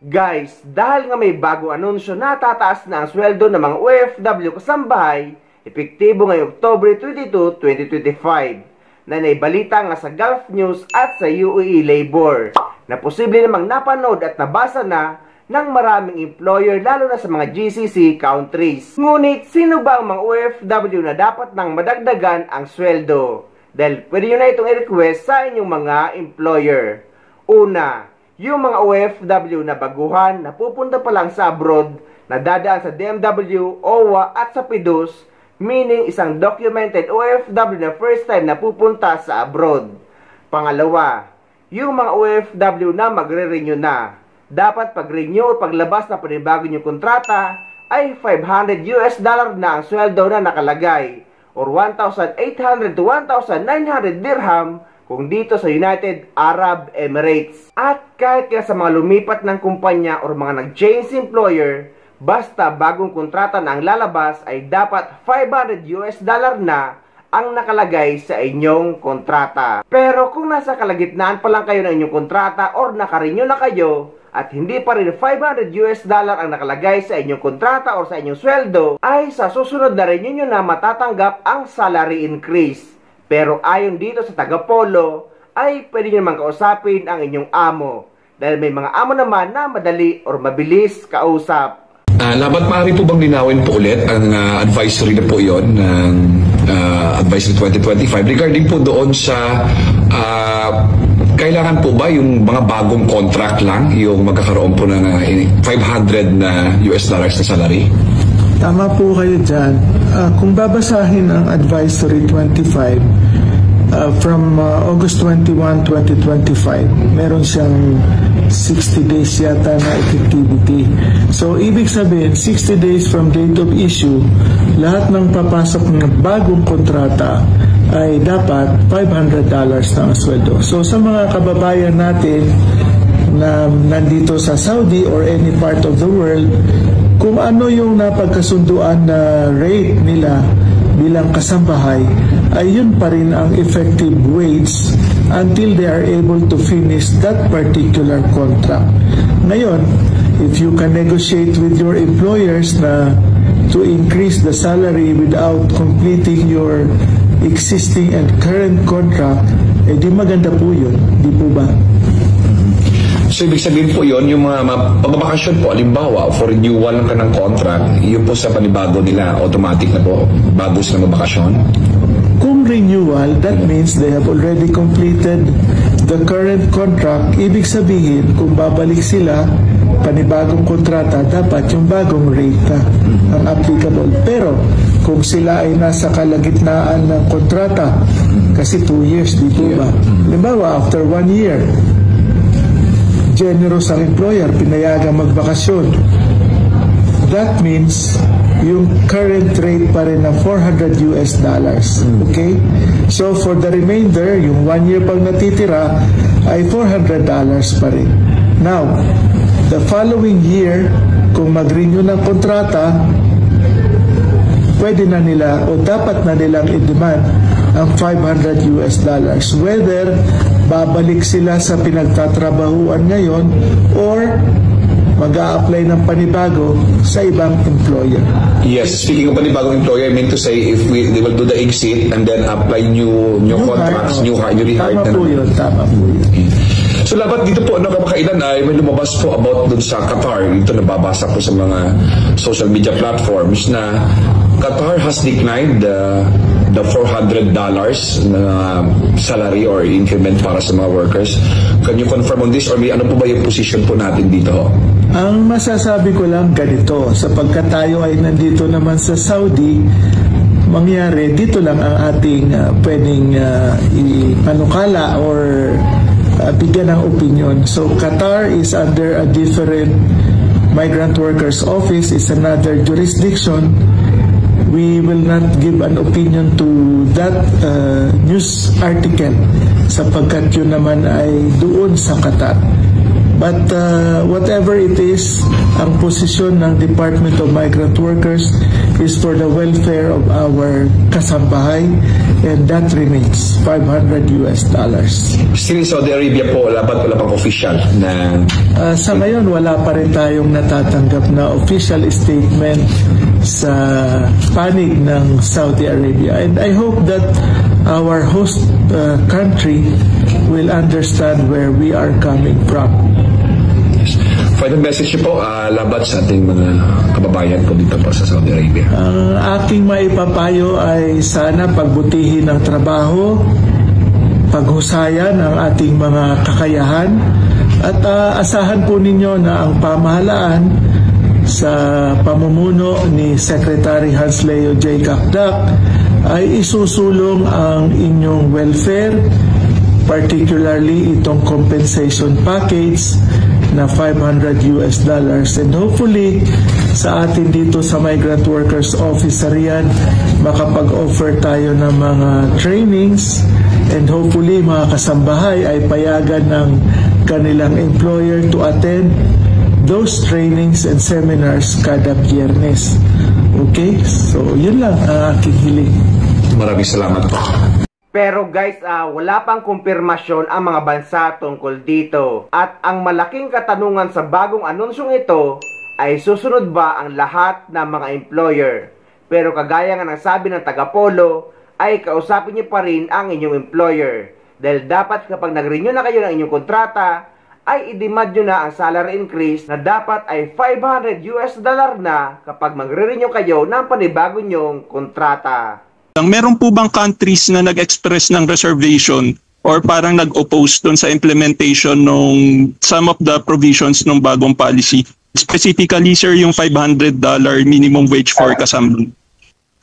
Guys, dahil nga may bagong anunsyo na tataas na ang sweldo ng mga OFW kasambahay, epektibo ngayong October 22, 2025, na naibalita nga sa Gulf News at sa UAE Labor, na posible namang napanood at nabasa na ng maraming employer lalo na sa mga GCC countries. Ngunit, sino ba ang mga OFW na dapat nang madagdagan ang sweldo? Dahil pwede nyo na itong i-request sa inyong mga employer. Una, yung mga OFW na baguhan na pupunta pa lang sa abroad na dadaan sa DMW, OWA at sa PIDUS, meaning isang documented OFW na first time na pupunta sa abroad. Pangalawa, yung mga OFW na magre-renew na. Dapat pag-renew o paglabas na panibago yung kontrata ay $500 na ang sweldo na nakalagay or 1,800 to 1,900 dirham kung dito sa United Arab Emirates. At kahit kaya sa mga lumipat ng kumpanya or mga nag-change employer, basta bagong kontrata na ang lalabas ay dapat $500 na ang nakalagay sa inyong kontrata. Pero kung nasa kalagitnaan pa lang kayo ng inyong kontrata or nakarenew na kayo at hindi pa rin $500 ang nakalagay sa inyong kontrata or sa inyong sweldo, ay sa susunod na renew nyo na matatanggap ang salary increase. Pero ayon dito sa taga-Polo, ay pwede nyo naman kausapin ang inyong amo. Dahil may mga amo naman na madali or mabilis kausap. Labat maaari po bang linawin po ulit ang advisory na po yun ng Advisory 2025 regarding po doon sa kailangan po ba yung mga bagong contract lang yung magkakaroon po ng $500 na salary? Tama po kayo dyan. Kung babasahin ang Advisory 25 from August 21, 2025, meron siyang 60 days yata na effectivity. So, ibig sabihin, 60 days from date of issue, lahat ng papasok ng bagong kontrata ay dapat $500 na ang sweldo. So, sa mga kababayan natin na nandito sa Saudi or any part of the world, kung ano yung napagkasunduan na rate nila bilang kasambahay, ay yun pa rin ang effective wage until they are able to finish that particular contract. Ngayon, if you can negotiate with your employers na to increase the salary without completing your existing and current contract, eh di maganda po yun, di po ba? So, ibig sabihin po yun, yung mga pababakasyon po, halimbawa, for renewal ng kanang contract, yun po sa panibago nila, automatic na po, bago sila mabakasyon? Kung renewal, that means they have already completed the current contract. Ibig sabihin, kung babalik sila, panibagong kontrata, dapat yung bagong rate na ang applicable. Pero, kung sila ay nasa kalagitnaan ng kontrata, kasi 2 years, di po ba? Halimbawa, after 1 year, generous ang employer, pinayagang magbakasyon. That means yung current rate pa rin ng $400. Okay? So for the remainder, yung 1 year pang natitira ay $400 pa rin. Now, the following year, kung mag-renew ng kontrata, pwede na nila o dapat na nilang i-demand ang $500. Whether babalik sila sa pinagtatrabahuan ngayon or mag-a-apply ng panibago sa ibang employer. Yes, speaking of panibagong employer, I mean to say if they will do the exit and then apply new contracts, new hire. Tama po yun, tama po yun. So, labat dito po, kamakailan ay may lumabas po about dun sa Qatar. Ito nababasa po sa mga social media platforms na Qatar has declined the $400 na salary or increment para sa mga workers. Can you confirm on this or may ano po ba yung position po natin dito? Ang masasabi ko lang ganito, sapagkat tayo ay nandito naman sa Saudi, mangyari dito lang ang ating pwedeng ipanukala or bigyan ng opinion. So Qatar is under a different migrant workers office, is another jurisdiction. We will not give an opinion to that news article sapagkat yun naman ay doon sa Qatar. But whatever it is, ang posisyon ng Department of Migrant Workers is for the welfare of our kasambahay, and that remains $500. Still in Saudi Arabia po, wala pang official na... Sa ngayon, wala pa rin tayong natatanggap na official statement sa panig ng Saudi Arabia. And I hope that our host country will understand where we are coming from. Final message niyo po, labat sa ating mga kababayan ko dito po sa Saudi Arabia. Ang aking maipapayo ay sana pagbutihin ang trabaho, paghusayan ang ating mga kakayahan, at asahan po ninyo na ang pamahalaan sa pamumuno ni Secretary Hans Leo J. Kakdak ay isusulong ang inyong welfare, particularly itong compensation package na $500. And hopefully sa atin dito sa Migrant Workers Office sa Riyadh, makapag-offer tayo ng mga trainings, and hopefully mga kasambahay ay payagan ng kanilang employer to attend those trainings and seminars kada Biyernes. Okay? So yun lang ang aking hiling. Maraming salamat po. Pero guys, wala pang kumpirmasyon ang mga bansa tungkol dito. At ang malaking katanungan sa bagong anunsyong ito ay susunod ba ang lahat ng mga employer? Pero kagaya nga ng sabi ng taga-Polo, ay kausapin niyo pa rin ang inyong employer. Dahil dapat kapag nag-renew na kayo ng inyong kontrata, ay i-demand nyo na ang salary increase na dapat ay $500 na kapag magre-renew kayo ng panibago nyong kontrata. Meron po bang countries na nag-express ng reservation or parang nag-oppose doon sa implementation ng some of the provisions ng bagong policy? Specifically, sir, yung $500 minimum wage for kasambang.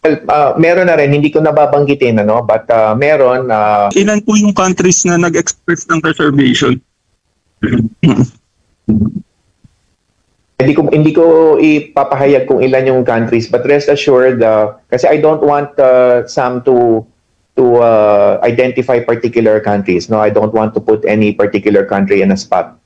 Well, meron na rin, hindi ko nababanggitin, ano, but meron. Ilan po yung countries na nag-express ng reservation? Hindi ko ipapahayag kung ilan yung countries, but rest assured, kasi I don't want Sam to identify particular countries. No, I don't want to put any particular country in a spot.